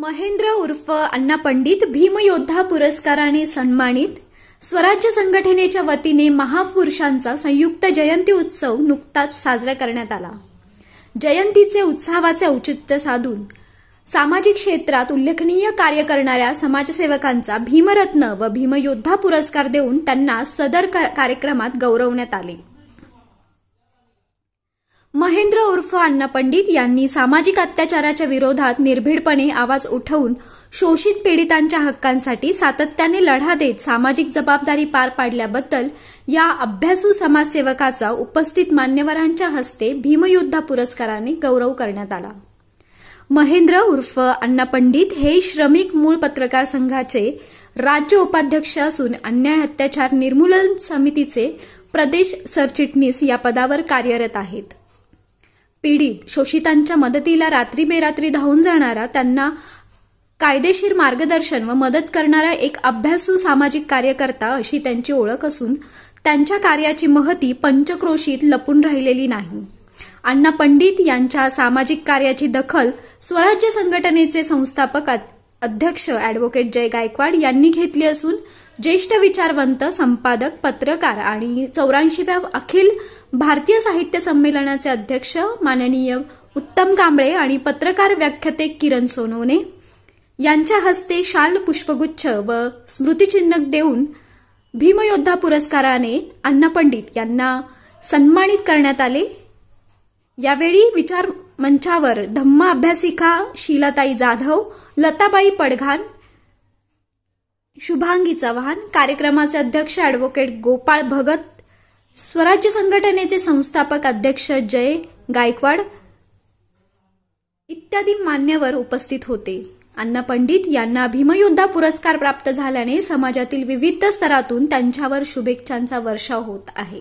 महेंद्र उर्फ अण्णा पंडित भीमयोद्धा पुरस्काराने सन्मानित। स्वराज्य संघटनेच्या वतीने महापुरुषांचा संयुक्त जयंती उत्सव नुकताच साजरा करण्यात आला। जयंतीचे उत्सवाचे औचित्य साधून सामाजिक क्षेत्रात उल्लेखनीय कार्य करणाऱ्या समाजसेवकांचा भीमरत्न व भीमयोद्धा पुरस्कार देऊन त्यांना सदर कार्यक्रमात गौरवण्यात आले। महेंद्र उर्फ अण्णा पंडित यांनी सामाजिक अत्याचाराच्या विरोधात निर्भीडपणे आवाज उठवून शोषित पीडितांच्या हक्कांसाठी सातत्याने लढा देत सामाजिक जबाबदारी पार पाडल्याबद्दल या अभ्यासू समाजसेवकाचा उपस्थित मान्यवरांच्या हस्ते भीमयोद्धा पुरस्काराने गौरव करण्यात आला। महेंद्र उर्फ अण्णा पंडित हे श्रमिक मूळ पत्रकार संघाचे राज्य उपाध्यक्ष असून अन्याय अत्याचार निर्मूलन समितीचे प्रदेश सरचिटणीस या पदावर कार्यरत आहेत। पीडित शोषितांच्या मदतीला रात्री बेरात्री धावून जाणारा, त्यांना कायदेशीर मार्गदर्शन व मदत करणारा एक अभ्यासू सामाजिक कार्यकर्ता अशी त्यांची ओळख असून त्यांच्या कार्याची महती पंचक्रोशीत लपून राहिलेली नाही। अण्णा पंडित यांच्या सामाजिक कार्याची दखल स्वराज्य संघटनेचे संस्थापक अध्यक्ष ॲडव्होकेट जय गायकवाड यांनी घेतली असून ज्येष्ठ विचारवंत, संपादक, पत्रकार आणि 84व्या अखिल भारतीय साहित्य संमेलनाचे अध्यक्ष माननीय उत्तम कांबळे आणि पत्रकार व्याख्याते किरण सोनवणे यांच्या हस्ते शाल, पुष्पगुच्छ व स्मृतिचिन्ह देऊन भीमयोद्धा पुरस्काराने अण्णा पंडित यांना सन्मानित करण्यात आले। यावेळी विचार मंचावर धम्म अभ्यासिका शीलाताई जाधव, लताबाई पडघान, शुभांगी चव्हाण, कार्यक्रमाचे अध्यक्ष ॲडव्होकेट गोपाळ भगत, स्वराज्य संघटनेचे संस्थापक अध्यक्ष जय गायकवाड इत्यादी मान्यवर उपस्थित होते। अण्णा पंडित यांना भीमयोद्धा पुरस्कार प्राप्त झाल्याने समाजातील विविध स्तरातून त्यांच्यावर शुभेच्छांचा वर्षाव होत आहे।